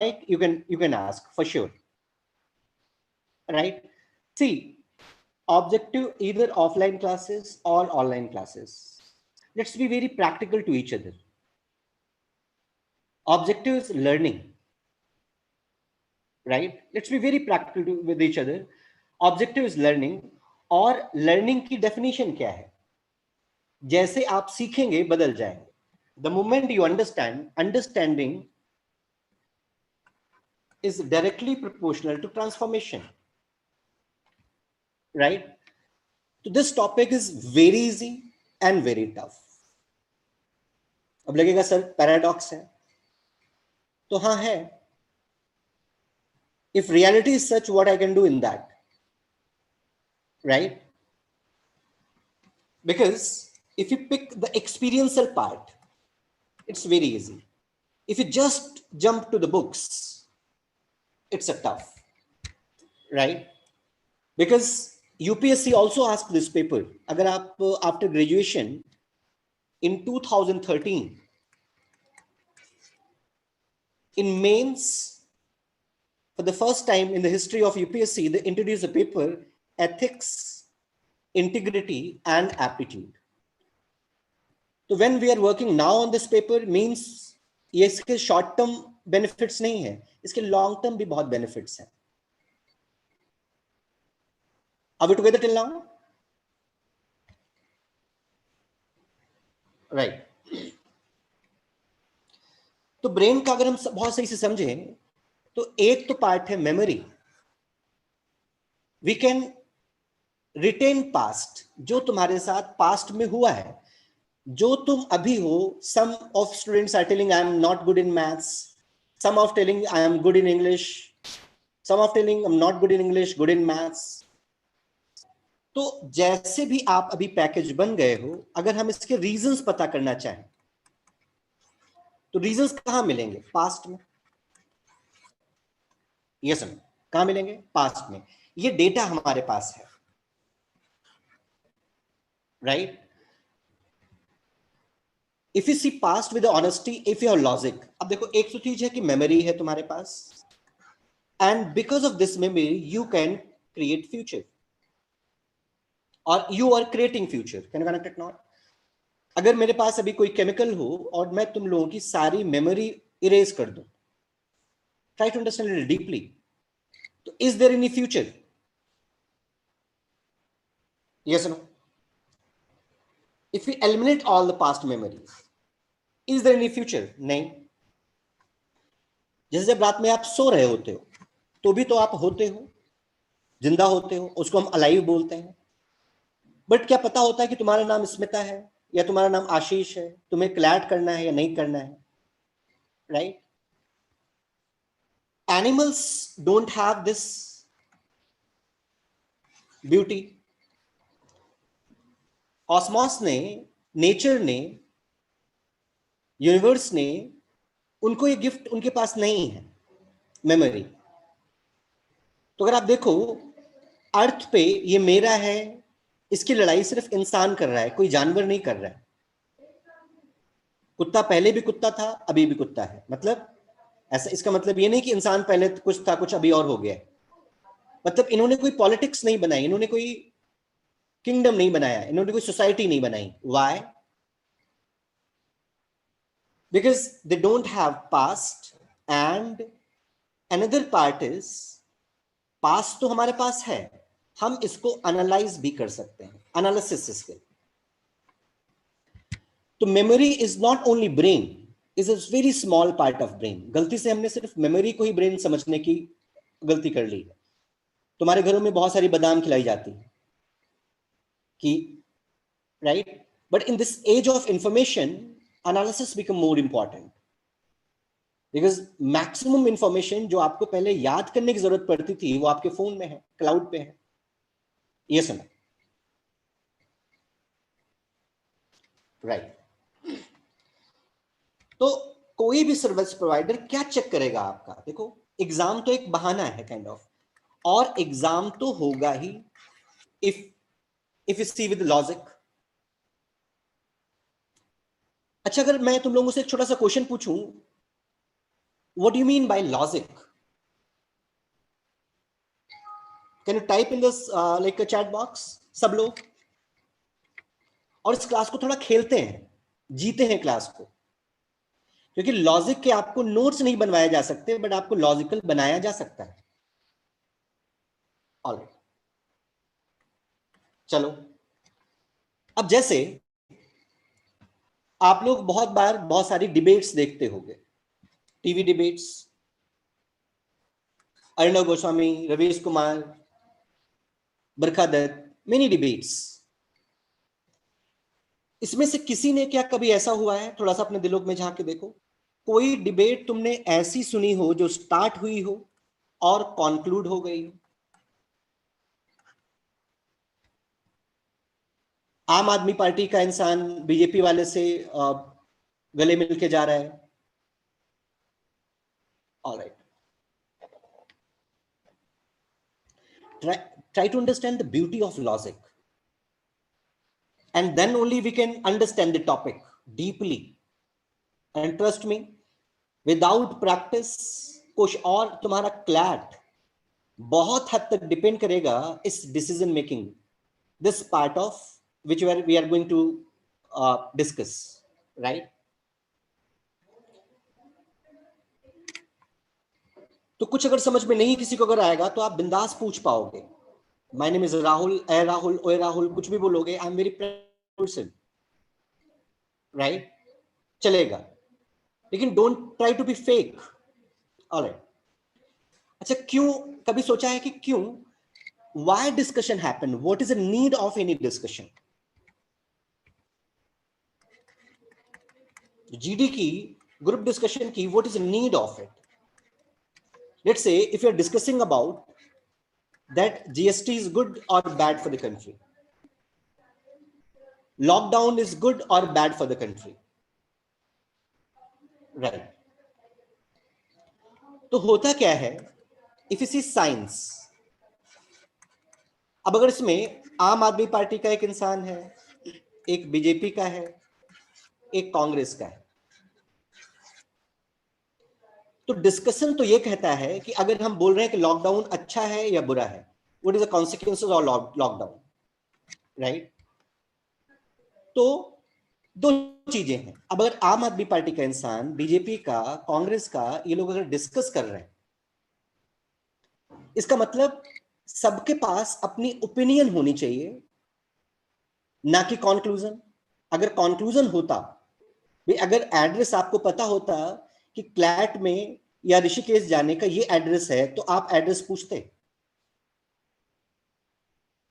like, you can ask for sure, right? See, objective either offline classes or online classes. Let's be very practical to each other. Objective is learning, right? Let's be very practical with each other. Objective is learning, और learning की definition क्या है? जैसे आप सीखेंगे बदल जाएंगे. The moment you understand, understanding is directly proportional to transformation, right? So this topic is very easy and very tough. अब लगेगा सर पैराडॉक्स है, तो हाँ है. If reality is such, what I can do in that, right? Because if you pick the experiential part, it's very easy. If you just jump to the books, it's a tough, right? Because UPSC also asked this paper. अगर आप after graduation in 2013 in mains, for the first time in the history of UPSC, they introduced a paper, ethics, integrity, and aptitude. So when we are working now on this paper, means ये इसके short term benefits नहीं है, इसके long term भी बहुत benefits हैं. Are we together till now? Right. तो brain का अगर हम बहुत सही से समझें, तो एक तो पार्ट है memory. We can retain past, जो तुम्हारे साथ पास्ट में हुआ है, जो तुम अभी हो. Some of students are telling I am not good in maths, some of telling I am good in English, some of telling I am not good in English, good in maths. तो जैसे भी आप अभी package बन गए हो, अगर हम इसके रीजंस पता करना चाहें, तो रीजंस कहां मिलेंगे? पास्ट में. यस सर, कहां मिलेंगे? पास्ट में. ये डेटा हमारे पास है, right? If you see past with honesty, if you have logic. अब देखो, एक तो चीज है कि मेमोरी है तुम्हारे पास, and because of this memory you can create future, और you are creating future. Can you connect it not? अगर मेरे पास अभी कोई केमिकल हो और मैं तुम लोगों की सारी मेमोरी इरेज कर दूं, try to understand it deeply. तो is there any future? Yes no? If you eliminate all the past memories, is there any future? नहीं. जैसे जब रात में आप सो रहे होते हो, तो भी तो आप होते हो, जिंदा होते हो, उसको हम अलाइव बोलते हैं. बट क्या पता होता है कि तुम्हारा नाम स्मिता है या तुम्हारा नाम आशीष है, तुम्हें क्लैट करना है या नहीं करना है, right? Animals don't have this beauty. Cosmos ने, नेचर ने, यूनिवर्स ने, उनको ये गिफ्ट उनके पास नहीं है, मेमोरी. तो अगर आप देखो, अर्थ पे ये मेरा है, इसकी लड़ाई सिर्फ इंसान कर रहा है, कोई जानवर नहीं कर रहा है. कुत्ता पहले भी कुत्ता था, अभी भी कुत्ता है. मतलब ऐसा, इसका मतलब ये नहीं कि इंसान पहले कुछ था, कुछ अभी और हो गया. मतलब इन्होंने कोई पॉलिटिक्स नहीं बनाई, इन्होंने कोई किंगडम नहीं बनाया, इन्होंने कोई सोसाइटी नहीं बनाई. Why? Because they don't have past. And another part is, past तो हमारे पास है, हम इसको एनालाइज भी कर सकते हैं, एनालिसिस स्किल. तो memory is not only brain, is a very small part of brain. गलती से हमने सिर्फ मेमोरी को ही ब्रेन समझने की गलती कर ली है. तुम्हारे घरों में बहुत सारी बादाम खिलाई जाती है कि, right? But in this age of information, analysis become more important, because maximum information जो आपको पहले याद करने की जरूरत पड़ती थी, वो आपके फोन में है, क्लाउड पे है. ये सुना, राइट? तो कोई भी सर्विस प्रोवाइडर क्या चेक करेगा आपका? देखो, एग्जाम तो एक बहाना है काइंड ऑफ, और एग्जाम तो होगा ही if you see with logic. अच्छा, अगर मैं तुम लोगों से एक छोटा सा क्वेश्चन पूछूं, What do you mean by logic? Can you type in this like a chat box? सब लोग, और इस क्लास को थोड़ा खेलते हैं, जीते हैं क्लास को, क्योंकि लॉजिक के आपको नोट्स नहीं बनवाए जा सकते, बट आपको लॉजिकल बनाया जा सकता है. ऑलराइट, चलो. अब जैसे आप लोग बहुत बार बहुत सारी डिबेट्स देखते होंगे, टीवी डिबेट्स, अर्णव गोस्वामी, रवीश कुमार, बरखा दत्त, मेनी डिबेट्स. इसमें से किसी ने क्या कभी ऐसा हुआ है, थोड़ा सा अपने दिलों में झांक के देखो, कोई डिबेट तुमने ऐसी सुनी हो जो स्टार्ट हुई हो और कॉन्क्लूड हो गई हो? आम आदमी पार्टी का इंसान बीजेपी वाले से गले मिलके जा रहा है. Alright, try to understand the beauty of logic, and then only we can understand the topic deeply. And trust me, without practice कुछ और तुम्हारा क्लैट बहुत हद तक डिपेंड करेगा इस decision making, this part of which we are going to discuss, right? तो कुछ अगर समझ में नहीं किसी को अगर आएगा तो आप बिंदास पूछ पाओगे. माय नेम इज राहुल, ए राहुल, ओए राहुल, कुछ भी बोलोगे, I am very person, right? चलेगा, लेकिन don't try to be fake. Alright. अच्छा, क्यों, कभी सोचा है कि क्यों, why discussion happen, what is the need of any discussion? GD की, ग्रुप डिस्कशन की, what is the need of it? Let's say if you're discussing about that GST is good or bad for the country, lockdown is good or bad for the country, right? तो होता क्या है, if you see science, अब अगर इसमें आम आदमी party का एक इंसान है, एक बीजेपी का है, एक कांग्रेस का है, तो डिस्कशन तो ये कहता है कि अगर हम बोल रहे हैं कि लॉकडाउन अच्छा है या बुरा है, what is the consequences of lockdown, right? तो दो चीजें हैं. अब अगर आम आदमी पार्टी का इंसान, बीजेपी का, कांग्रेस का, ये लोग अगर डिस्कस कर रहे हैं, इसका मतलब सबके पास अपनी ओपिनियन होनी चाहिए, ना कि कंक्लूजन. अगर कंक्लूजन होता, अगर एड्रेस आपको पता होता कि क्लैट में या ऋषिकेश जाने का ये एड्रेस है, तो आप एड्रेस पूछते.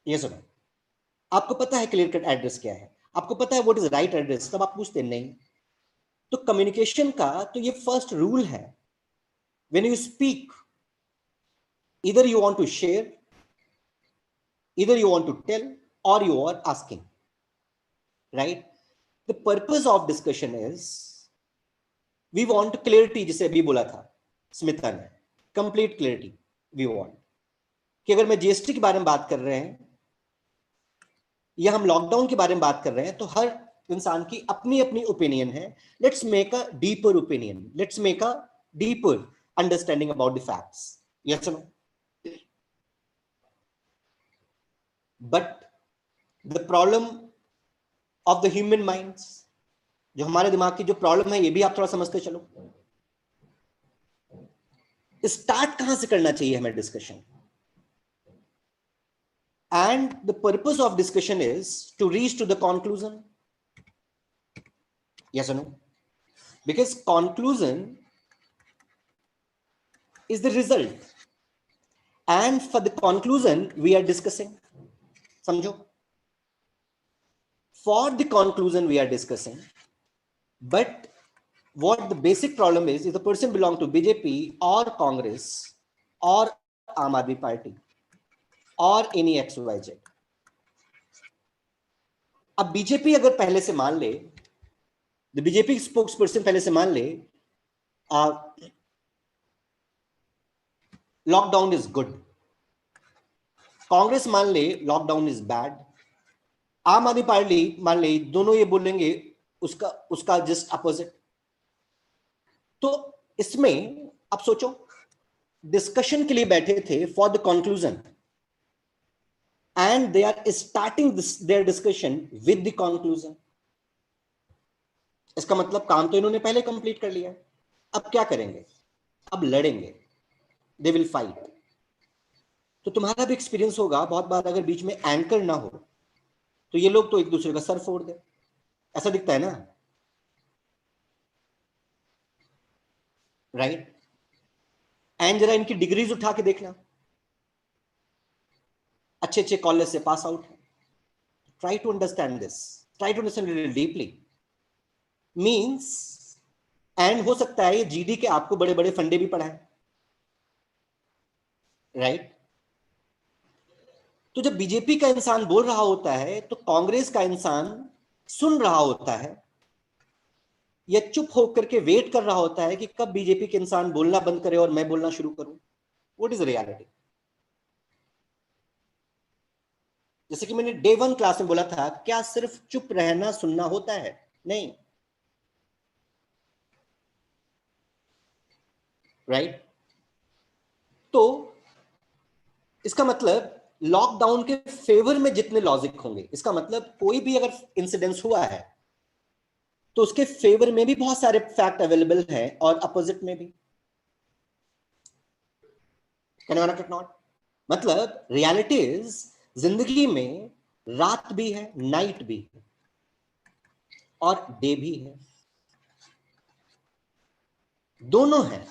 ये सुनो, आपको पता है क्लियर कट एड्रेस क्या है, आपको पता है व्हाट इज राइट एड्रेस, तब आप पूछते नहीं. तो कम्युनिकेशन का तो ये फर्स्ट रूल है. When you speak, either you want to share, either you want to tell, or you are asking, right? The purpose of discussion is we want clarity, जिसे अभी बोला था स्मिता ने, कंप्लीट क्लियरिटी वी वांट, कि अगर मैं GST के बारे में बात कर रहे हैं या हम लॉकडाउन के बारे में बात कर रहे हैं, तो हर इंसान की अपनी अपनी ओपिनियन है. Let's make a deeper opinion, let's make a deeper understanding about the facts. Yes no? But the problem of the human minds, जो हमारे दिमाग की जो प्रॉब्लम है, ये भी आप थोड़ा समझते चलो. स्टार्ट कहां से करना चाहिए हमें discussion? And the purpose of discussion is to reach to the conclusion. Yes और no? Because conclusion is the result, and for the conclusion we are discussing. समझो? For the conclusion we are discussing, but what the basic problem is the person belong to BJP or Congress or Aam Aadmi Party or any XYZ. अब BJP अगर पहले से मान ले, the BJP spokesperson पहले से मान ले लॉकडाउन इज गुड, कांग्रेस मान ले लॉकडाउन इज बैड, आम आदमी पार्टी मान ले दोनों ये बोलेंगे उसका जस्ट अपोजिट. तो इसमें अब सोचो, डिस्कशन के लिए बैठे थे for the conclusion, and they are starting their discussion with the conclusion. इसका मतलब काम तो इन्होंने पहले कंप्लीट कर लिया। अब क्या करेंगे? अब लड़ेंगे, दे विल फाइट। तो तुम्हारा भी एक्सपीरियंस होगा, बहुत बार अगर बीच में एंकर ना हो तो ये लोग तो एक दूसरे का सर फोड़ दे, ऐसा दिखता है ना, राइट? एंड जरा इनकी डिग्रीज उठा के देखना, अच्छे अच्छे कॉलेज से पास आउट है। Try to understand this, try to understand it deeply. Means, and हो सकता है ये जीडी के आपको बड़े बड़े फंडे भी पढ़ाए, राइट? तो जब बीजेपी का इंसान बोल रहा होता है तो कांग्रेस का इंसान सुन रहा होता है, या चुप होकर के वेट कर रहा होता है कि कब बीजेपी के इंसान बोलना बंद करे और मैं बोलना शुरू करूं। What is reality? जैसे कि मैंने डे 1 क्लास में बोला था, क्या सिर्फ चुप रहना सुनना होता है? नहीं, राइट? तो इसका मतलब लॉकडाउन के फेवर में जितने लॉजिक होंगे, इसका मतलब कोई भी अगर इंसिडेंस हुआ है तो उसके फेवर में भी बहुत सारे फैक्ट अवेलेबल हैं और अपोजिट में भी। Can you not? मतलब रियलिटी इज, जिंदगी में रात भी है, नाइट भी है, और डे भी है, दोनों है,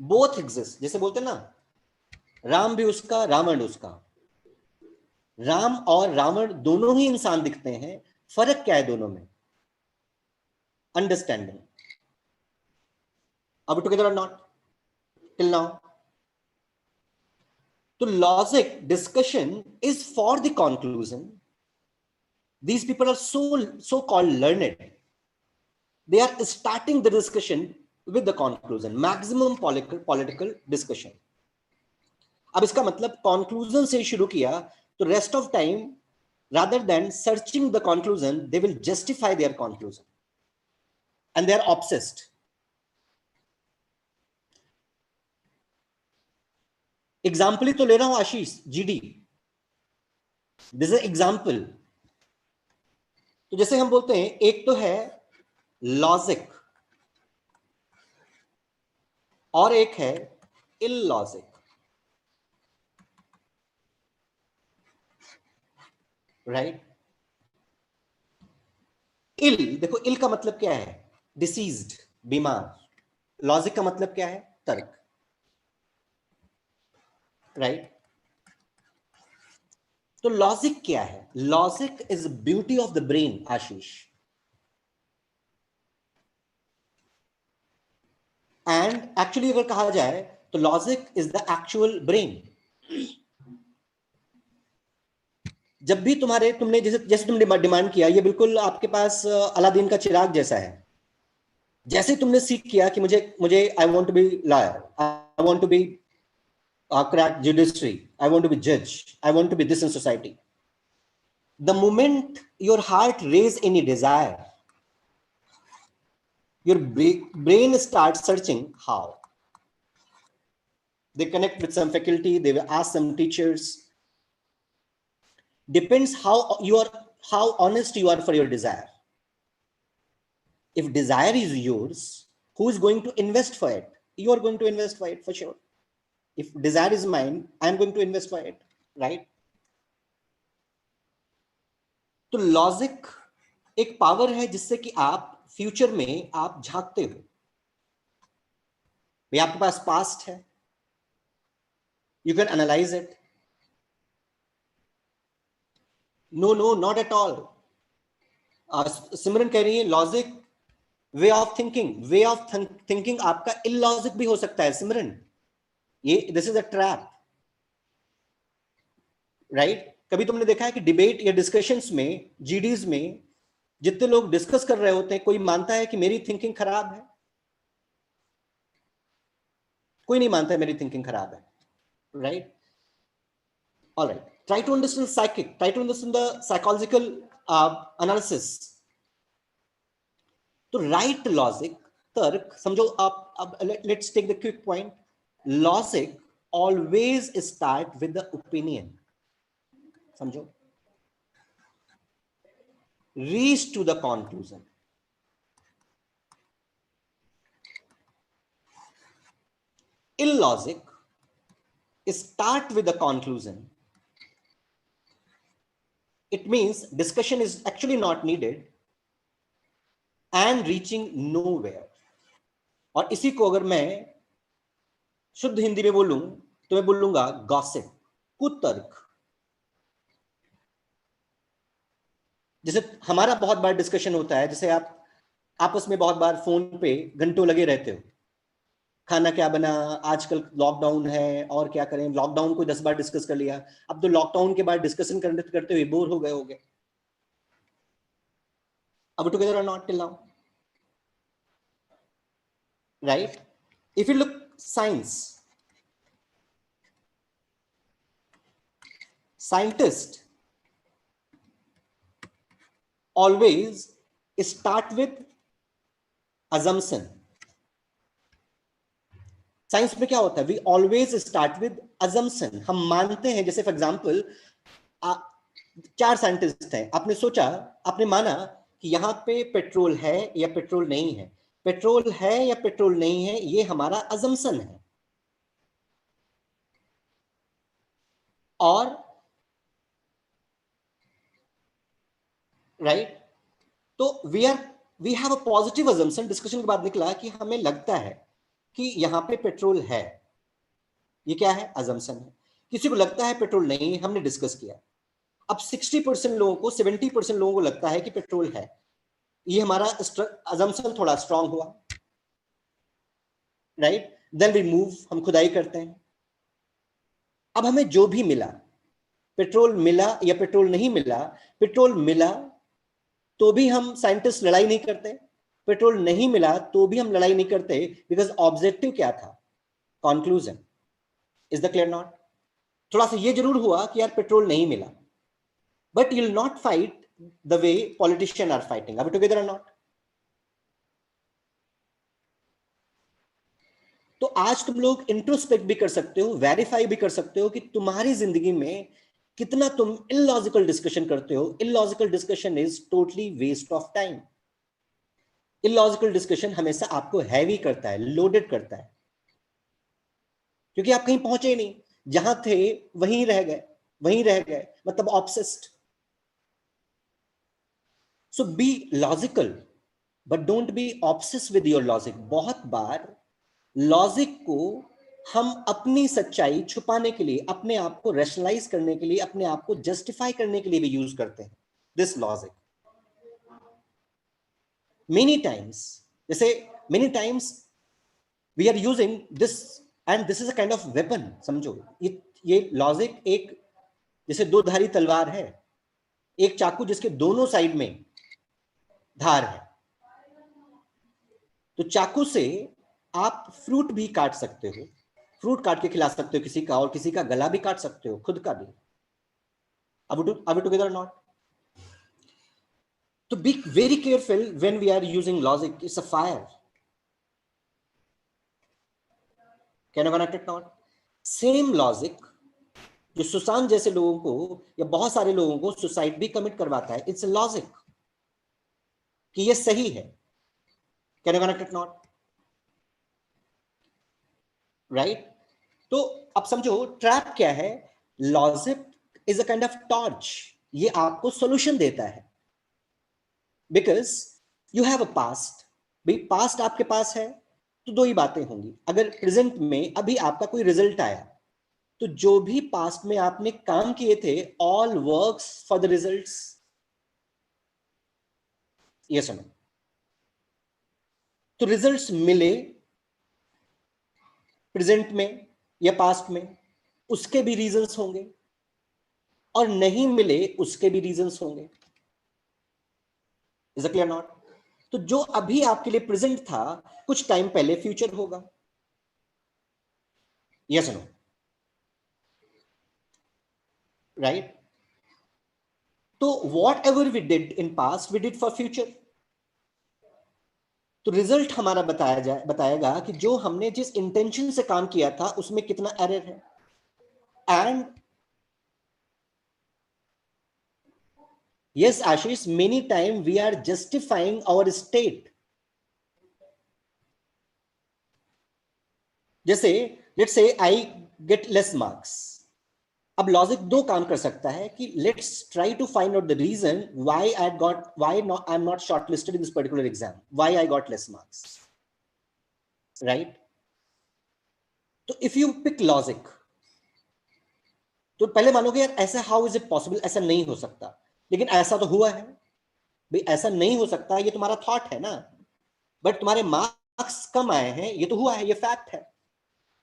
बोथ एग्जिस्ट। जैसे बोलते ना, राम भी उसका, रावण उसका। राम और रावण दोनों ही इंसान दिखते हैं, फर्क क्या है दोनों में? अंडरस्टैंडिंग। अब टुगेदर और नॉट टिल नाउ? तो logic discussion is for the conclusion. These people are so called learned. They are starting the discussion with the conclusion, maximum political discussion. अब इसका मतलब conclusion से शुरू किया तो rest of time, rather than searching the conclusion, they will justify their conclusion, and they are obsessed. Example ही तो ले रहा हूं Ashish, GD, this is example. तो जैसे हम बोलते हैं, एक तो है लॉजिक और एक है इलॉजिक, राइट? इल, देखो इल का मतलब क्या है? डिसीज्ड, बीमार। लॉजिक का मतलब क्या है? तर्क, राइट? तो लॉजिक क्या है? Logic is beauty of the brain, Ashish. And actually अगर कहा जाए तो logic is the actual brain. जब भी तुमने जैसे जैसे तुमने डिमांड किया, ये बिल्कुल आपके पास अलादीन का चिराग जैसा है। जैसे तुमने सीख किया कि मुझे मुझे I want to be lawyer, I want to be crack judiciary, I want to be judge, I want to be this in society. The moment your heart raise any desire, your brain starts searching how. They connect with some faculty, they will ask some teachers. Depends how honest you are for your desire. If desire is yours, who is going to invest for it? You are going to invest for it for sure. If desire is mine, I am going to invest for it, right? तो logic एक power है जिससे कि आप future में आप झांकते हो। भाई आपके पास पास्ट है, you can analyze it. No no, not at all. Simran कह रही है logic way of thinking, way of thinking आपका इलॉजिक भी हो सकता है सिमरन। ये this is a trap, right? कभी तुमने देखा है कि डिबेट या डिस्कशंस में, जीडीज में जितने लोग डिस्कस कर रहे होते हैं, कोई मानता है कि मेरी थिंकिंग खराब है? कोई नहीं मानता है मेरी थिंकिंग खराब है, right? All right. Try to understand psychic. Try to understand the psychological analysis. तो right logic तर्क समझो आप, अब let's take the quick point, logic always start with the opinion, समझो, reach to the conclusion. Illogic start with a conclusion. It means discussion is actually not needed and reaching nowhere. और इसी को अगर मैं शुद्ध हिंदी में बोलूं तो मैं बोलूंगा गॉसिप, कुतर्क। जैसे हमारा बहुत बार डिस्कशन होता है, जैसे आप आपस में बहुत बार फोन पे घंटों लगे रहते हो, खाना क्या बना, आजकल लॉकडाउन है और क्या करें, लॉकडाउन को 10 बार डिस्कस कर लिया, अब तो लॉकडाउन के बाद डिस्कशन करते करते हुए बोर हो गए। अब टुगेदर और not till now, right? If you look science, scientists always start with assumption. Science में क्या होता है? We always start with assumption. हम मानते हैं, जैसे फॉर एग्जाम्पल 4 साइंटिस्ट हैं, आपने सोचा, आपने माना कि यहां पे पेट्रोल है या पेट्रोल नहीं है, पेट्रोल है या पेट्रोल नहीं है, ये हमारा assumption है। और राइट, तो we have a positive assumption। Discussion के बाद निकला कि हमें लगता है कि यहां पे पेट्रोल है, ये क्या है? assumption है। किसी को लगता है पेट्रोल नहीं है, हमने डिस्कस किया। अब 60% लोगों को, 70% लोगों को लगता है कि पेट्रोल है, ये हमारा assumption थोड़ा स्ट्रांग हुआ, राइट? देन वी मूव, हम खुदाई करते हैं। अब हमें जो भी मिला, पेट्रोल मिला या पेट्रोल नहीं मिला, पेट्रोल मिला तो भी हम साइंटिस्ट लड़ाई नहीं करते, पेट्रोल नहीं मिला तो भी हम लड़ाई नहीं करते, बिकॉज ऑब्जेक्टिव क्या था? Conclusion. Is the clear not? थोड़ा सा ये जरूर हुआ कि यार पेट्रोल नहीं मिला, but you will not fight the way politician are fighting. Are we together और नॉट? तो आज तुम लोग इंट्रोस्पेक्ट भी कर सकते हो, वेरीफाई भी कर सकते हो कि तुम्हारी जिंदगी में कितना तुम इलॉजिकल डिस्कशन करते हो। Illogical discussion is totally waste of time. Illogical discussion हमेशा आपको हैवी करता है, लोडेड करता है, क्योंकि आप कहीं पहुंचे ही नहीं, जहां थे वहीं रह गए, वहीं रह गए, मतलब obsessed. So be logical but don't be obsessed with your logic. बहुत बार लॉजिक को हम अपनी सच्चाई छुपाने के लिए, अपने आप को रैशनलाइज करने के लिए, अपने आप को जस्टिफाई करने के लिए भी यूज करते हैं दिस लॉजिक। मेनी टाइम्स, जैसे many times we are using this, and this is a kind of weapon. समझो, ये लॉजिक एक जैसे दो धारी तलवार है, एक चाकू जिसके दोनों साइड में धार है। तो चाकू से आप फ्रूट भी काट सकते हो, फ्रूट काट के खिला सकते हो किसी का, और किसी का गला भी काट सकते हो, खुद का भी। Are we together or not? So be very careful when we are using logic. It's a fire. Can I connect it not? Same logic जो सुशांत जैसे लोगों को या बहुत सारे लोगों को सुसाइड भी कमिट करवाता है, इट्स लॉजिक कि ये सही है। Can you connect it not? Right? तो अब समझो ट्रैप क्या है। Logic is a kind of torch, ये आपको सॉल्यूशन देता है, because you have a past. भाई पास्ट आपके पास है तो दो ही बातें होंगी। अगर प्रेजेंट में अभी आपका कोई रिजल्ट आया, तो जो भी पास्ट में आपने काम किए थे, all works for the results. ये सुनो, तो रिजल्ट्स मिले प्रेजेंट में या पास्ट में, उसके भी रीजंस होंगे, और नहीं मिले उसके भी रीजंस होंगे। Is it clear not? तो जो अभी आपके लिए प्रेजेंट था, कुछ टाइम पहले फ्यूचर होगा। Yes no? राइट? तो whatever we did in past, we did for future. तो रिजल्ट हमारा बताएगा कि जो हमने जिस इंटेंशन से काम किया था उसमें कितना एरर है. And yes, Ashish, many times we are justifying our state. जैसे let's say I get less marks. अब लॉजिक दो काम कर सकता है कि let's try to find out the reason why I am not shortlisted in this particular exam, why I got less marks, right. तो if you pick logic, तो पहले मानोगे यार ऐसा हाउ इज इट पॉसिबल, ऐसा नहीं हो सकता, लेकिन ऐसा तो हुआ है भाई. ऐसा नहीं हो सकता ये तुम्हारा थॉट है ना, बट तुम्हारे मार्क्स कम आए हैं ये तो हुआ है, ये फैक्ट है.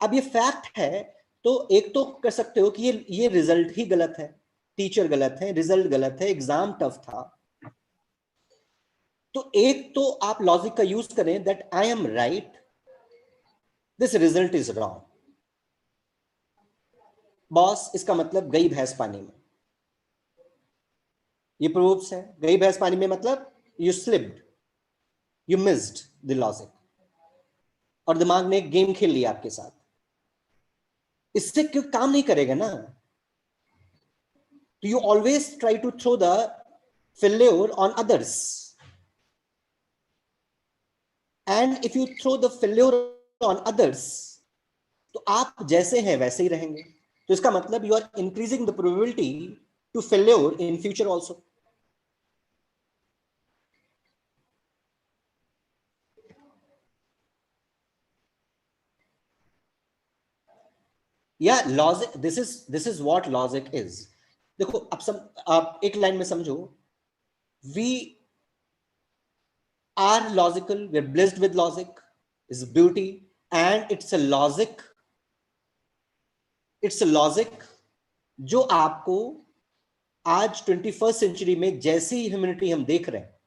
अब ये फैक्ट है तो एक तो कर सकते हो कि ये रिजल्ट ही गलत है, टीचर गलत है, रिजल्ट गलत है, एग्जाम टफ था. तो एक तो आप लॉजिक का यूज करें that I am right, this result is wrong. Boss इसका मतलब गई भैंस पानी में. ये प्रूव्स है, गई भैंस पानी में मतलब you slipped, you missed the logic, और दिमाग ने एक गेम खेल लिया आपके साथ. इससे क्यों काम नहीं करेगा ना. तो you always try to throw the failure on others, and if you throw the failure on others, तो आप जैसे हैं वैसे ही रहेंगे. तो इसका मतलब you are increasing the probability to failure in future also. या logic, this is what logic is. देखो आप एक लाइन में समझो, we are logical, we are blessed with logic, is beauty, and it's a logic जो आपको आज 21st century में जैसी ह्यूमैनिटी हम देख रहे हैं,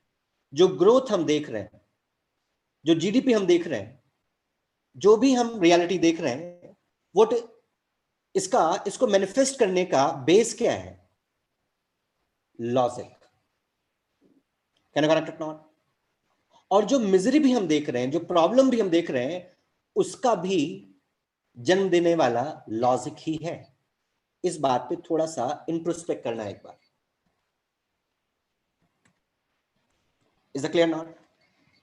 जो ग्रोथ हम देख रहे हैं, जो जीडीपी हम देख रहे हैं, जो भी हम रियलिटी देख रहे हैं, वो इसको मैनिफेस्ट करने का बेस क्या है? Logic. Can you correct it not? और जो मिजरी भी हम देख रहे हैं, जो प्रॉब्लम भी हम देख रहे हैं, उसका भी जन्म देने वाला लॉजिक ही है. इस बात पे थोड़ा सा इंट्रोस्पेक्ट करना एक बार. Is the clear not?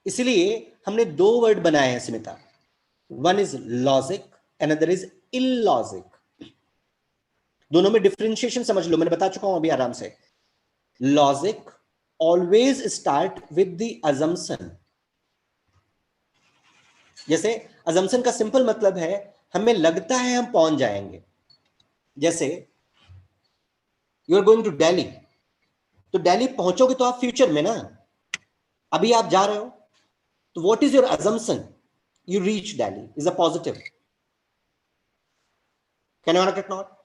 इसलिए हमने दो वर्ड बनाए हैं Smita. One is logic, another is illogic. दोनों में डिफरेंशिएशन समझ लो, मैंने बता चुका हूं अभी आराम से. Logic always start with the assumption. जैसे अजम्पशन का सिंपल मतलब है हमें लगता है हम पहुंच जाएंगे. जैसे you are going to Delhi, तो दिल्ली पहुंचोगे तो आप फ्यूचर में ना, अभी आप जा रहे हो, तो what is your assumption? You reach Delhi is a positive. Can you correct not?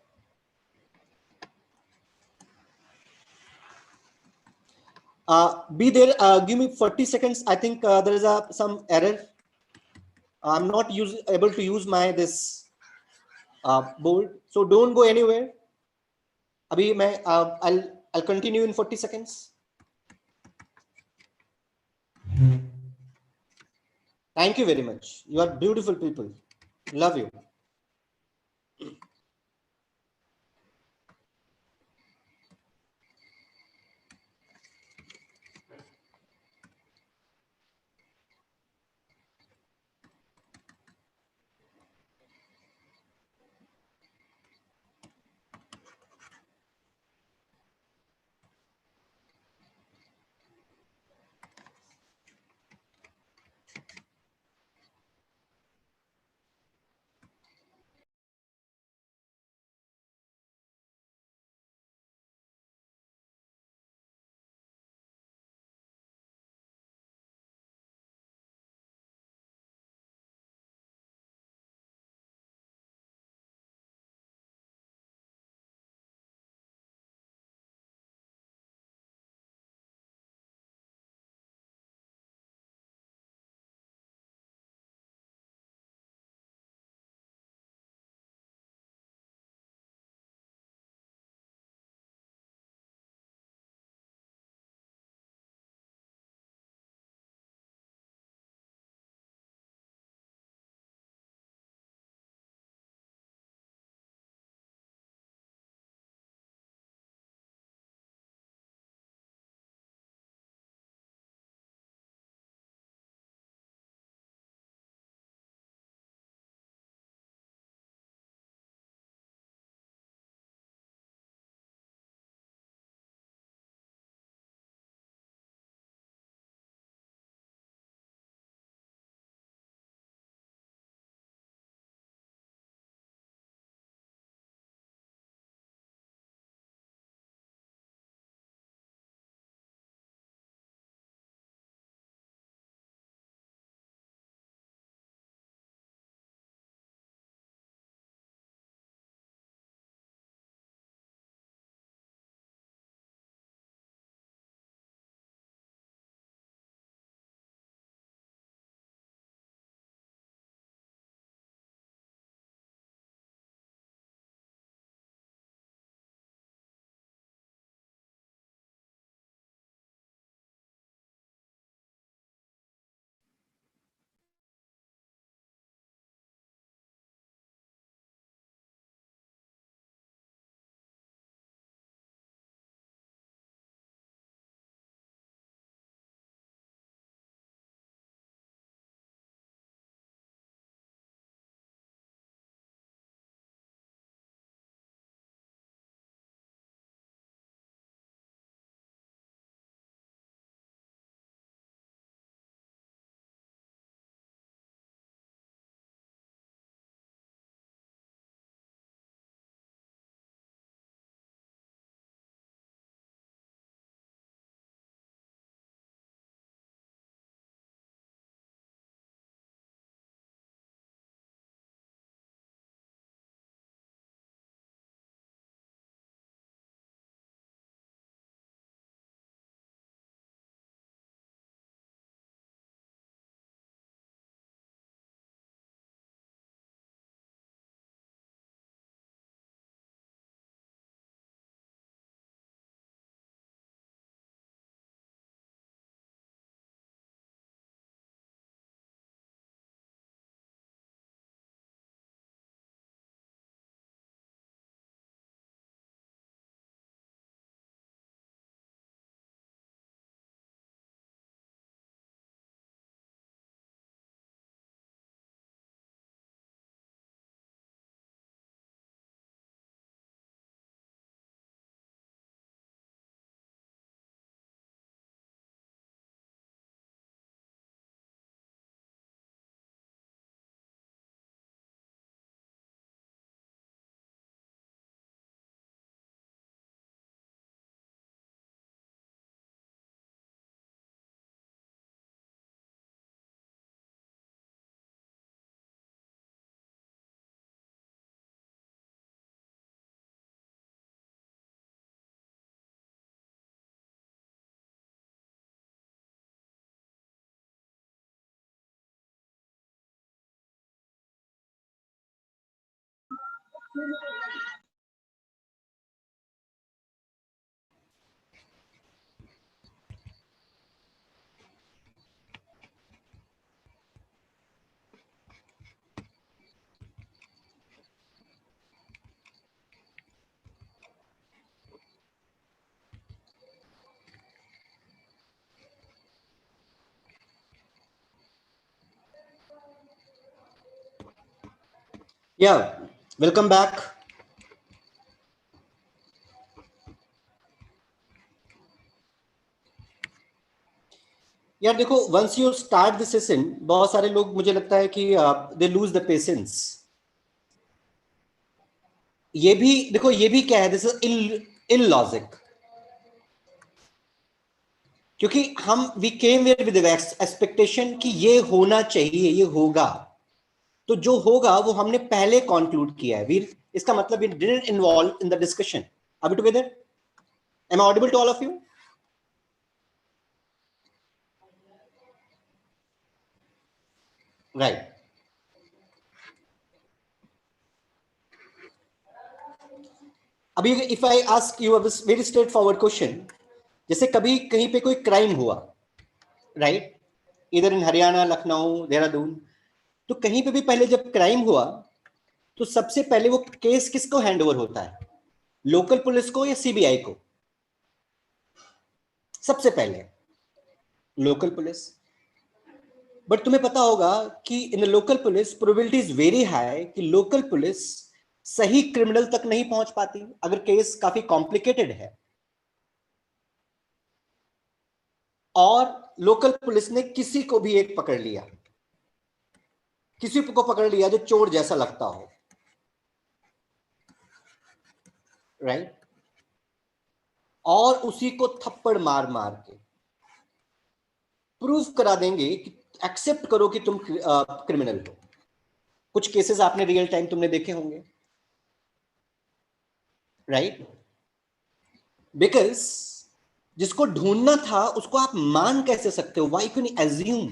Be there. Give me 40 seconds. I think there is some error. I'm not able to use my this board. So don't go anywhere. Abhi मैं I'll continue in 40 seconds. Thank you very much. You are beautiful people. Love you. Yeah, welcome back. यार देखो, once you start the session, बहुत सारे लोग मुझे लगता है कि दे लूज द पेशेंस। ये भी देखो, ये भी क्या है, दिस इज इल लॉजिक। क्योंकि हम we came where with expectation कि ये होना चाहिए, ये होगा, तो जो होगा वो हमने पहले कंक्लूड किया है वीर। इसका मतलब we didn't involve in the discussion. Are we together? Am I audible to all of you? Right. अभी if I ask you a very straight forward question, जैसे कभी कहीं पे कोई क्राइम हुआ, राइट, इधर इन हरियाणा, लखनऊ, देहरादून, तो कहीं पे भी पहले जब क्राइम हुआ तो सबसे पहले वो केस किसको हैंड ओवर होता है? लोकल पुलिस को या सीबीआई को? सबसे पहले लोकल पुलिस। बट तुम्हें पता होगा कि in the local police probability is very high कि लोकल पुलिस सही क्रिमिनल तक नहीं पहुंच पाती अगर केस काफी कॉम्प्लिकेटेड है। और लोकल पुलिस ने किसी को भी एक पकड़ लिया, किसी को पकड़ लिया जो चोर जैसा लगता हो, राइट, और उसी को थप्पड़ मार मार के प्रूफ करा देंगे कि एक्सेप्ट करो कि तुम क्रिमिनल हो। कुछ केसेस आपने रियल टाइम तुमने देखे होंगे, राइट, बिकॉज जिसको ढूंढना था उसको आप मान कैसे सकते हो? Y can assume?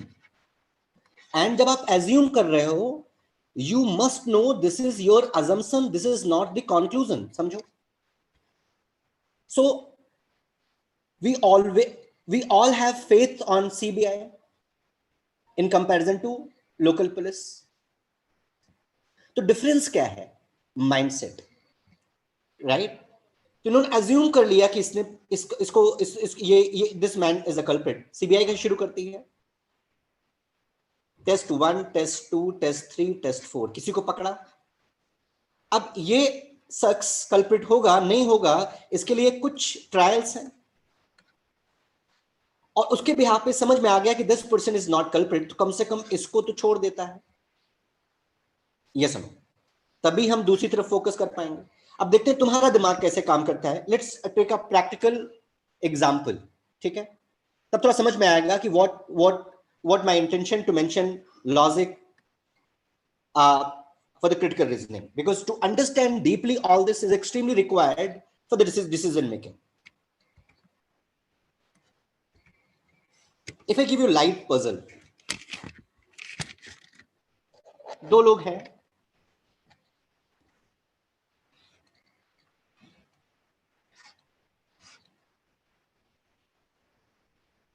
एंड जब आप एज्यूम कर रहे हो, you must know this is your assumption, this is not the conclusion. समझो? So we always we all have faith on CBI in comparison to local police. तो difference क्या है? Mindset, right. तो इन्होंने अज्यूम कर लिया कि इसने ये this man is a culprit. CBI का शुरू करती है, टेस्ट 1, टेस्ट 2, टेस्ट 3, टेस्ट 4, किसी को पकड़ा। अब ये शख्स कल्प्रिट होगा नहीं होगा, इसके लिए कुछ ट्रायल्स हैं, और उसके बिहाफ पे समझ में आ गया कि 10% इज नॉट कल्प्रिट, तो कम से कम इसको तो छोड़ देता है। ये समझ, तभी हम दूसरी तरफ फोकस कर पाएंगे। अब देखते हैं तुम्हारा दिमाग कैसे काम करता है। Let's take a practical example, ठीक है? तब थोड़ा समझ में आएगा कि what my intention to mention logic for the critical reasoning, because to understand deeply all this is extremely required for the decision making. If I give you light puzzle, दो लोग हैं,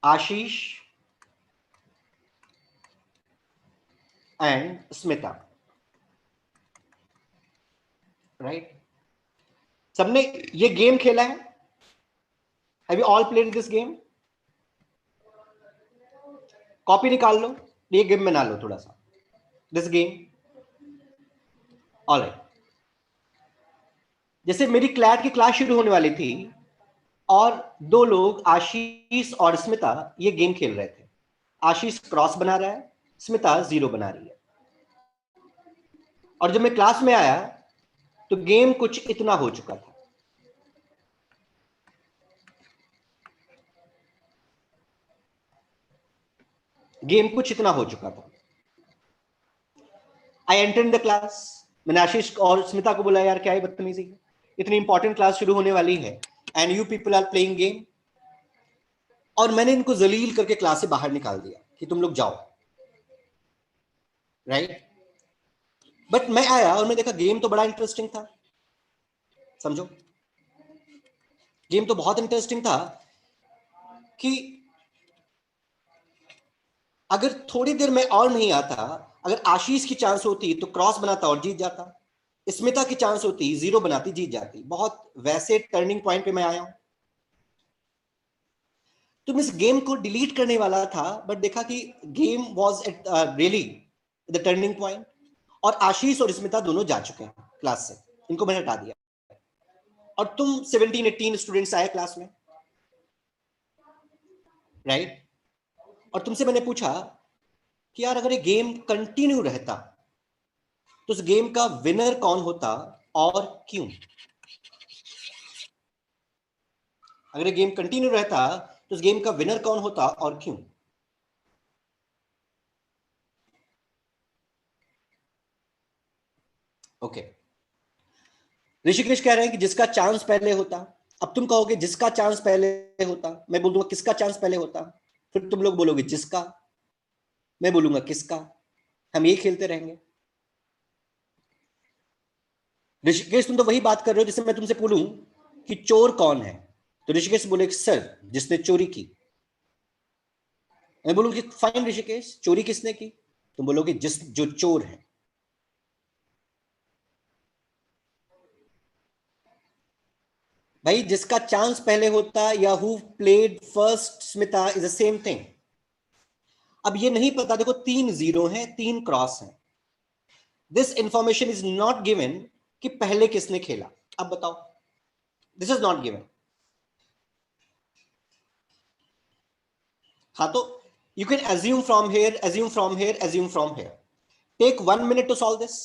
आशीष एंड स्मिता, राइट? सबने ये game खेला है। Have you all played this game? Copy निकाल लो, ये game बना लो थोड़ा सा, दिस गेम। ऑलराइट, जैसे मेरी क्लैट की क्लास शुरू होने वाली थी और दो लोग आशीष और स्मिता ये गेम खेल रहे थे। आशीष क्रॉस बना रहा है, स्मिता 0 बना रही है। और जब मैं क्लास में आया तो गेम कुछ इतना हो चुका था। गेम कुछ इतना हो चुका था। I enter in the class, मैंने आशीष और स्मिता को बोला, यार क्या है बदतमीजी, इतनी इंपॉर्टेंट क्लास शुरू होने वाली है and you people are playing game. और मैंने इनको जलील करके क्लास से बाहर निकाल दिया कि तुम लोग जाओ, राइट। बट मैं आया और मैं देखा गेम तो बड़ा इंटरेस्टिंग था। समझो, गेम तो बहुत इंटरेस्टिंग था कि अगर थोड़ी देर में और नहीं आता, अगर आशीष की चांस होती तो क्रॉस बनाता और जीत जाता, स्मिता की चांस होती जीरो बनाती जीत जाती। बहुत वैसे टर्निंग पॉइंट पे मैं आया हूं। तुम इस गेम को डिलीट करने वाला था, बट देखा कि game was at really the turning point, और आशीष और स्मिता दोनों जा चुके हैं क्लास से, इनको मैंने हटा दिया, और तुम 17-18 स्टूडेंट्स आए क्लास में, राइट? और तुमसे मैंने पूछा कि यार अगर ये गेम कंटिन्यू रहता तो उस गेम का विनर कौन होता और क्यों? अगर ये गेम कंटिन्यू रहता तो उस गेम का विनर कौन होता और क्यों? ओके, ऋषिकेश कह रहे हैं कि जिसका चांस पहले होता। अब तुम कहोगे जिसका चांस पहले होता, मैं बोल दूंगा किसका चांस पहले होता, फिर तुम लोग बोलोगे जिसका, मैं बोलूंगा किसका, हम ये खेलते रहेंगे। ऋषिकेश तुम तो वही बात कर रहे हो जिससे मैं तुमसे बोलूं कि चोर कौन है, तो ऋषिकेश बोले सर जिसने चोरी की। मैं बोलूं कि फाइन ऋषिकेश, चोरी किसने की? तुम बोलोगे जिस जो चोर है। भाई जिसका चांस पहले होता या who played first Smita is the same thing. अब ये नहीं पता, देखो 3 0 हैं, 3 क्रॉस हैं, this information is not given कि पहले किसने खेला। अब बताओ, दिस इज नॉट गिवन। हाँ तो you can assume from here, assume from here, assume from here, take 1 minute to solve this.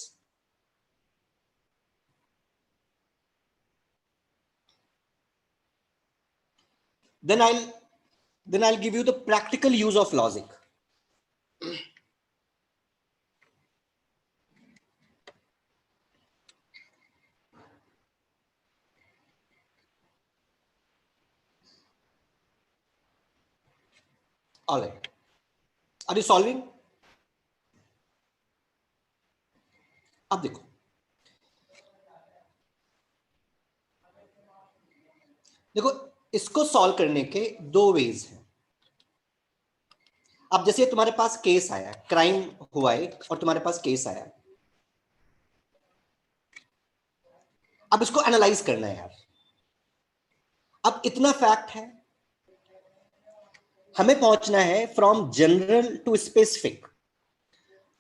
then i'll then I'll give you the practical use of logic. All right, are you solving? अब देखो, देखो इसको solve करने के 2 veg हैं। अब जैसे तुम्हारे पास केस आया, क्राइम हुआ है और तुम्हारे पास केस आया, अब इसको एनालाइज करना है यार। अब इतना फैक्ट है, हमें पहुंचना है from general to specific.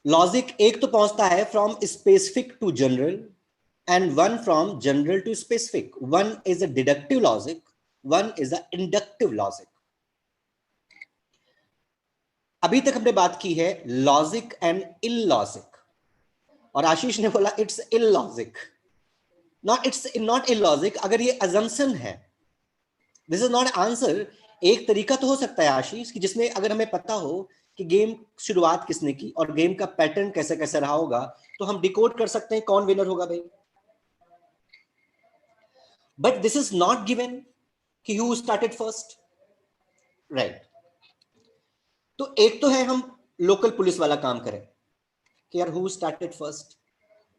Logic एक तो पहुंचता है from specific to general, and one from general to specific. One is a deductive logic, one is a inductive logic. अभी तक हमने बात की है लॉजिक एंड इल लॉजिक, और आशीष ने बोला it's illogic, not it's not illogic. अगर ये अजम्पशन है, दिस इज नॉट आंसर। एक तरीका तो हो सकता है आशीष कि जिसमें अगर हमें पता हो कि गेम शुरुआत किसने की और गेम का पैटर्न कैसे कैसे रहा होगा, तो हम डिकोड कर सकते हैं कौन विनर होगा भाई। But this is not given कि हु स्टार्टेड फर्स्ट, राइट? तो एक तो है हम लोकल पुलिस वाला काम करें कि यार who started first,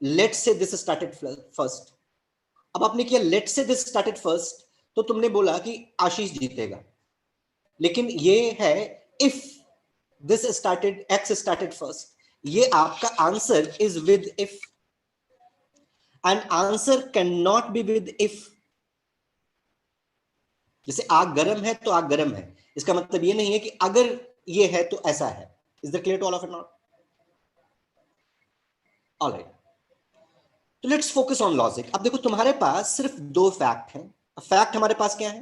let's say this started first. अब आपने किया let's say this started first, तो तुमने बोला कि आशीष जीतेगा, लेकिन ये है if this started, x started first, ये आपका answer is with if, and answer can not be with if. जैसे आग गर्म है तो आग गर्म है, इसका मतलब ये नहीं है कि अगर ये है तो ऐसा है। Is the clear to all of it not? Alright, तो लेट्स फोकस ऑन लॉजिक। अब देखो तुम्हारे पास सिर्फ 2 फैक्ट हैं। फैक्ट हमारे पास क्या है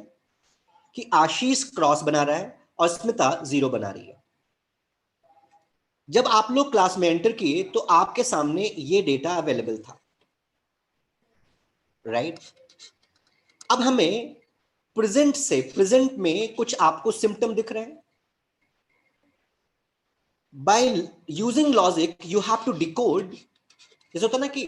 कि आशीष क्रॉस बना रहा है और स्मिता जीरो बना रही है। जब आप लोग क्लास में एंटर किए तो आपके सामने ये डेटा अवेलेबल था, राइट? अब हमें प्रेजेंट से, प्रेजेंट में कुछ आपको सिम्टम दिख रहे हैं। By using logic you have to decode. जैसे होता ना कि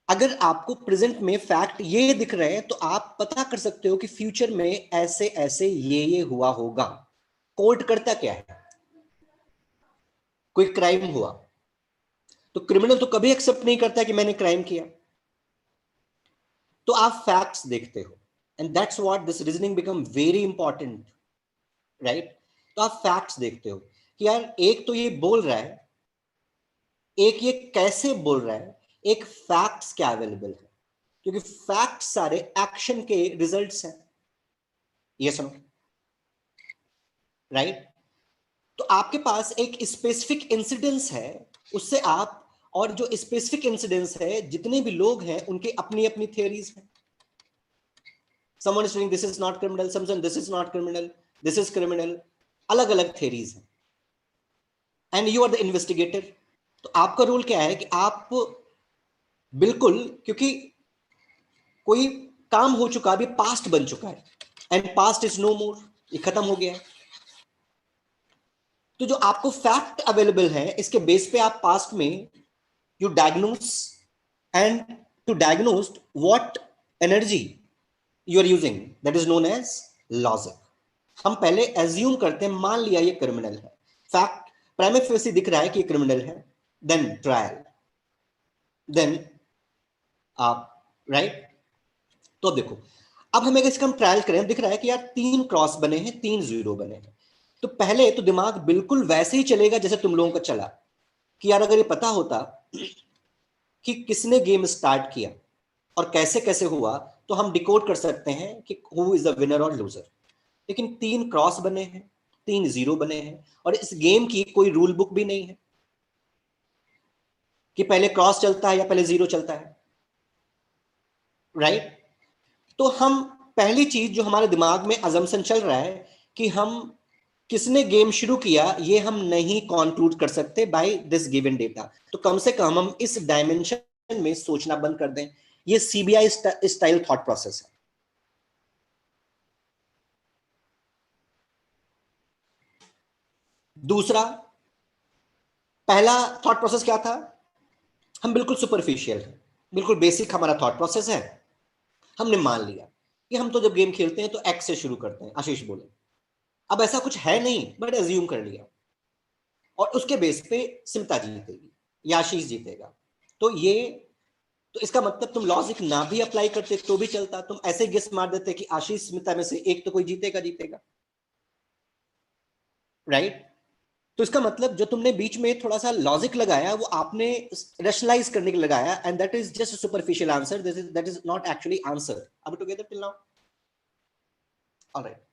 अगर आपको प्रेजेंट में फैक्ट ये दिख रहे हैं तो आप पता कर सकते हो कि फ्यूचर में ऐसे ऐसे ये हुआ होगा। कोर्ट करता क्या है, कोई क्राइम हुआ तो क्रिमिनल तो कभी एक्सेप्ट नहीं करता कि मैंने क्राइम किया। तो आप फैक्ट्स देखते हो, and that's what this reasoning become very important, right? तो आप फैक्ट्स देखते हो कि यार एक तो ये बोल रहा है, एक ये कैसे बोल रहा है, एक फैक्ट्स क्या अवेलेबल है, क्योंकि फैक्ट्स सारे एक्शन के रिजल्ट्स हैं, ये सुनो, राइट? तो आपके पास एक स्पेसिफिक इंसिडेंस है, उससे आप, और जो स्पेसिफिक इंसिडेंस है जितने भी लोग हैं उनके अपनी अपनी थियरीज हैं. Someone is saying this is not criminal, someone this is not criminal, this is criminal, अलग अलग थियरीज हैं, and you are the investigator. तो आपका रोल क्या है कि आप बिल्कुल, क्योंकि कोई काम हो चुका, अभी पास्ट बन चुका है, एंड पास्ट इज नो मोर, ये खत्म हो गया है. तो जो आपको फैक्ट अवेलेबल है, इसके बेस पे आप पास्ट में you diagnose, and to diagnose what energy you are using, that is known as logic. हम पहले एज्यूम करते हैं, मान लिया ये क्रिमिनल है, फैक्ट प्राइमरी फेसी दिख रहा है कि ये क्रिमिनल है, देन ट्रायल, देन आप, राइट? तो देखो, अब हमें इसका हम ट्रायल करें, दिख रहा है कि यार 3 क्रॉस बने हैं, 3 जीरो बने हैं. तो पहले तो दिमाग बिल्कुल वैसे ही चलेगा जैसे तुम लोगों का चला, कि यार अगर ये पता होता कि किसने गेम स्टार्ट किया और कैसे कैसे हुआ, तो हम डिकोड कर सकते हैं कि हु इज द विनर और लूजर. लेकिन 3 क्रॉस बने हैं, 3 जीरो बने हैं, और इस गेम की कोई रूल बुक भी नहीं है कि पहले क्रॉस चलता है या पहले जीरो चलता है, राइट? तो हम, पहली चीज जो हमारे दिमाग में अजम्पशन चल रहा है कि हम किसने गेम शुरू किया, ये हम नहीं कंक्लूड कर सकते बाय दिस गिवन डेटा. तो कम से कम हम इस डायमेंशन में सोचना बंद कर दें. ये सीबीआई स्टाइल थॉट प्रोसेस है. दूसरा, पहला थॉट प्रोसेस क्या था? हम बिल्कुल सुपरफिशियल हैं, बिल्कुल बेसिक हमारा थॉट प्रोसेस है. हमने मान लिया कि हम तो जब गेम खेलते हैं तो एक्स से शुरू करते हैं, आशीष बोले. अब ऐसा कुछ है नहीं, बट एज्यूम कर लिया, और उसके बेस पे स्मिता जीतेगी या आशीष जीतेगा. तो ये, तो इसका मतलब तुम लॉजिक ना भी अप्लाई करते तो भी चलता, तुम ऐसे गेस मार देते कि आशीष स्मिता में से एक तो कोई जीतेगा जीतेगा, राइट? तो इसका मतलब जो तुमने बीच में थोड़ा सा लॉजिक लगाया, वो आपने रेशनलाइज करने के लिए लगाया, and that is just superficial answer, that is not actually answer. अब टुगेदर टिल नाउ, ऑलराइट?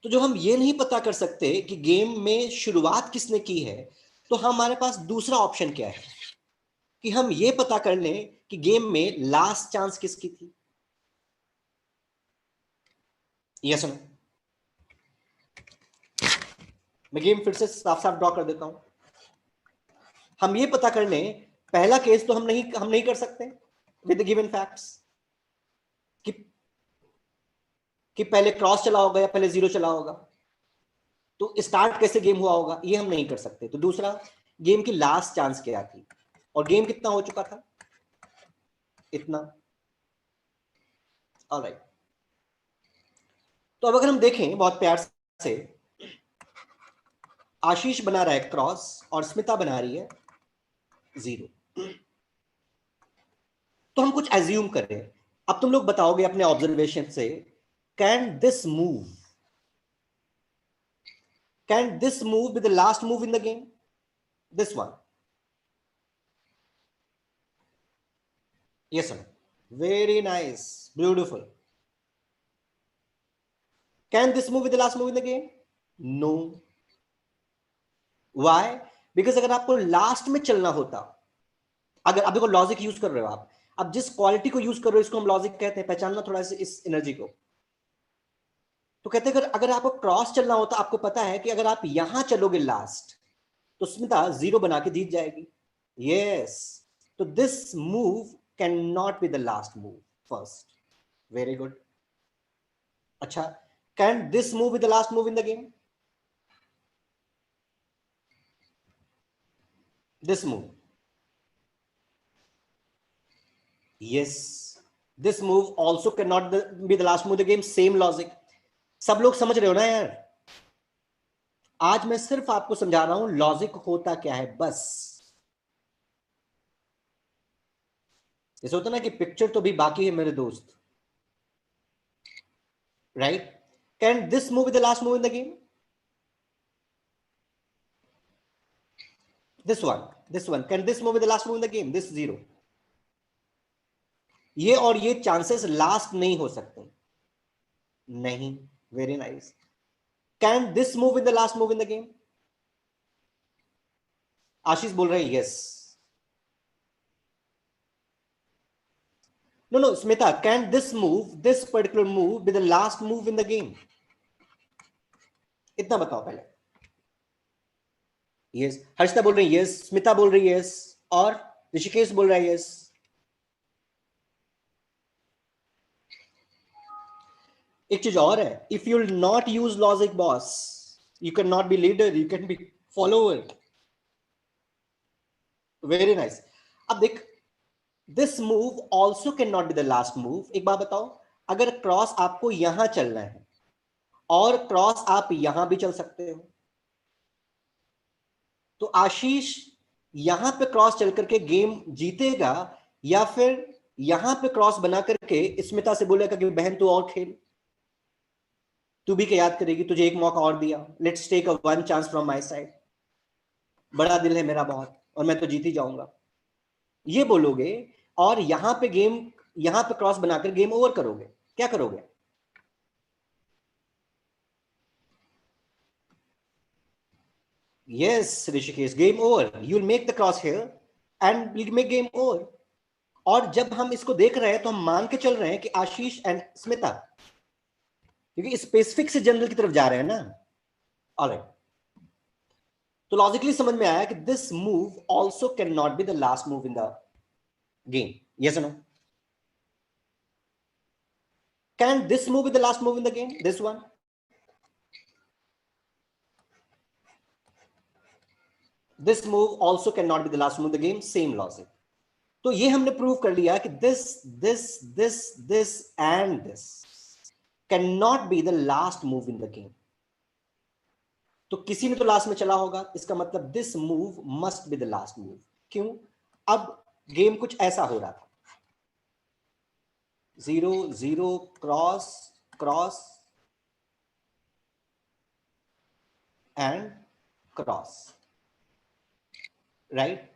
तो जो हम ये नहीं पता कर सकते कि गेम में शुरुआत किसने की है, तो हमारे पास दूसरा ऑप्शन क्या है कि हम ये पता कर लें कि गेम में लास्ट चांस किसकी थी. Yes no? मैं गेम फिर से साफ साफ ड्रॉ कर देता हूं. हम ये पता कर लें, पहला केस तो हम नहीं कर सकते विद गिवन फैक्ट्स कि पहले क्रॉस चला होगा या पहले जीरो चला होगा, तो स्टार्ट कैसे गेम हुआ होगा, ये हम नहीं कर सकते. तो दूसरा, गेम की लास्ट चांस क्या थी, और गेम कितना हो चुका था, इतना, ऑलराइट? तो अब अगर हम देखें बहुत प्यार से, आशीष बना रहा है क्रॉस और स्मिता बना रही है जीरो. तो हम कुछ एज्यूम करें. अब तुम लोग बताओगे अपने ऑब्जर्वेशन से, can this move, can this move with the last move in the game, this one? Yes sir, very nice, beautiful. Can this move with the last move in the game? No. Why? Because अगर आपको last में चलना होता, अगर अभी को logic use कर रहे हो आप, अब जिस क्वालिटी को यूज कर रहे हो इसको हम लॉजिक कहते हैं, पहचानना थोड़ा सा इस एनर्जी को. तो कहते हैं अगर आपको क्रॉस चलना होता, आपको पता है कि अगर आप यहां चलोगे लास्ट, तो स्मिता जीरो बना के जीत जाएगी. यस. तो this move can not be the last move, first. Very good. अच्छा, can this move be the last move in the game? This move, yes, this move also cannot be the last move of the game. Same logic. सब लोग समझ रहे हो ना यार? आज मैं सिर्फ आपको समझा रहा हूं लॉजिक होता क्या है, बस. जैसे होता ना कि पिक्चर तो भी बाकी है मेरे दोस्त, right? Can this move the last move in the game? this one can this move be the last move in the game? This 0, ये और ये चांसेस लास्ट नहीं हो सकते, नहीं। Very nice. Can this move in the last move in the game? Ashish बोल रहे हैं yes. No Smita, can this move, this particular move be the last move in the game? इतना बताओ पहले। यस, हर्षिता बोल रही है यस, स्मिता बोल रही है यस, और ऋषिकेश बोल रहा है यस। एक चीज और है, if you will not use logic boss, you can not B leader, you can be follower. Very nice. अब देख, this move also can not be the last move. एक बात बताओ, अगर क्रॉस आपको यहां चलना है और क्रॉस आप यहां भी चल सकते हो, तो आशीष यहां पे क्रॉस चल करके गेम जीतेगा, या फिर यहां पे क्रॉस बना करके स्मिता से बोलेगा कि बहन तू और खेल, तू भी क्या याद करेगी, तुझे एक मौका और दिया, let's take a one chance from my side, बड़ा दिल है मेरा बहुत और मैं तो जीत ही जाऊंगा, ये बोलोगे? और यहां पे गेम, यहां पे क्रॉस बनाकर गेम ओवर करोगे, क्या करोगे? Yes Rishikesh, game over, you will make the cross here and will make game over. और जब हम इसको देख रहे हैं तो हम मान के चल रहे हैं कि आशीष एंड स्मिता, क्योंकि स्पेसिफिक से जनरल की तरफ जा रहे हैं ना। ऑलराइट, तो लॉजिकली समझ में आया कि this move also can not be the last move in the game. Yes no? Can this move be the last move in the game? This one? This move also can not be the last move in the game, same logic. तो ये हमने prove कर लिया कि this this this this and this can not be the last move in the game. तो किसी ने तो लास्ट में चला होगा, इसका मतलब this move must be the last move. क्यों? अब गेम कुछ ऐसा हो रहा था, 0 0 cross cross and cross, right?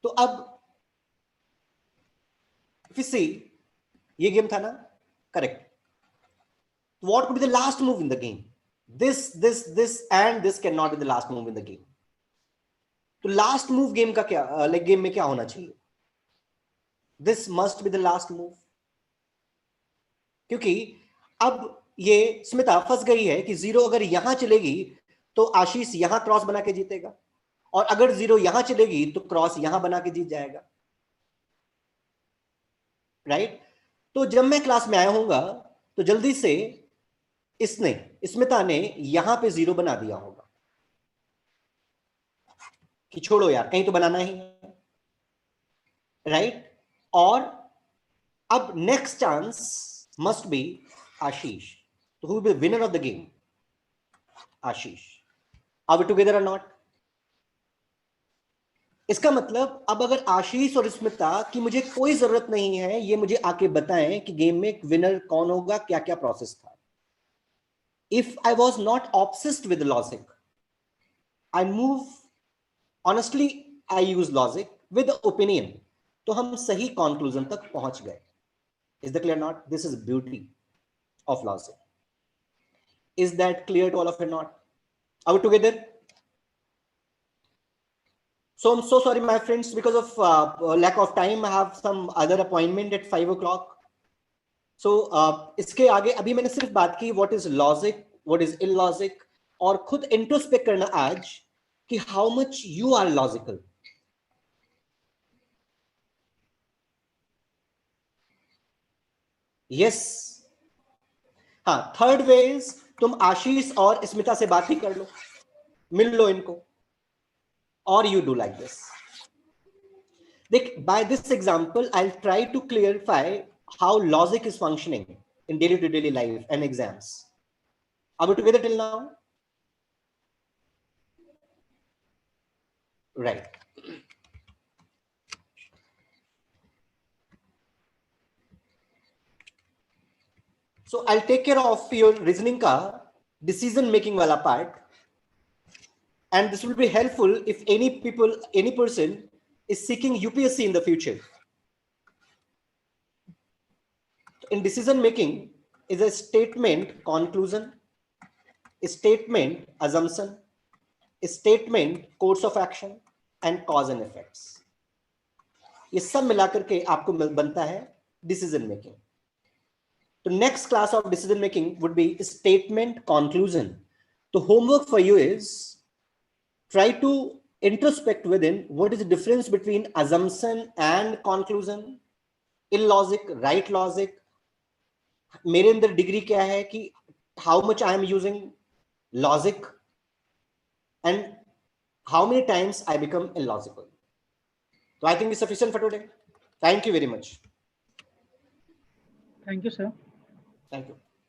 तो अब फिर से ये गेम था ना, correct? What could be the last move in the game? This and this cannot be the last move in the game. तो लास्ट मूव गेम का क्या, लाइक गेम में क्या होना चाहिए? This must be the last move. क्योंकि अब ये स्मिता फंस गई है कि 0 अगर यहां चलेगी तो आशीष यहां क्रॉस बना के जीतेगा, और अगर 0 यहां चलेगी तो क्रॉस यहां बना के जीत जाएगा, राइट? तो जब मैं क्लास में आया हूंगा तो जल्दी से इसने, स्मिता ने यहां पे 0 बना दिया होगा कि छोड़ो यार, कहीं तो बनाना ही है, राइट? और अब next chance must be Ashish. तो who will be winner of the game? Ashish. Are we together और नॉट? इसका मतलब अब अगर आशीष और स्मिता की मुझे कोई जरूरत नहीं है, ये मुझे आके बताएं कि गेम में विनर कौन होगा, क्या क्या प्रोसेस था। If I was not obsessed with logic, I move honestly, I use logic with opinion, तो हम सही कंक्लूजन तक पहुंच गए। Is the clear not? This is beauty of logic. Is that clear to all of you or not? Are we together? So I'm so sorry, my friends, because of lack of time, I have some other appointment at 5 o'clock. So इसके आगे अभी मैंने सिर्फ बात की what is logic, what is illogic, और खुद introspect करना आज कि how much you are logical. Yes. हाँ, थर्ड वे इज तुम आशीष और स्मिता से बात ही कर लो, मिल लो इनको, और you do like this. By this example, I'll try to clarify how logic is functioning in daily to daily life and exams. Are we together till now? Right. So I'll take care of your reasoning ka decision making wala part, and this will be helpful if any person is seeking UPSC in the future. In decision making is a statement conclusion, a statement assumption, a statement course of action and cause and effects. ये सब मिलाकर के आपको बनता है decision making. The next class of decision making would be statement conclusion. The homework for you is try to introspect within what is the difference between assumption and conclusion, illogic, right logic. मेरे अंदर degree क्या है कि how much I am using logic and how many times I become illogical. So I think it's sufficient for today. Thank you very much. Thank you, sir. Thank you.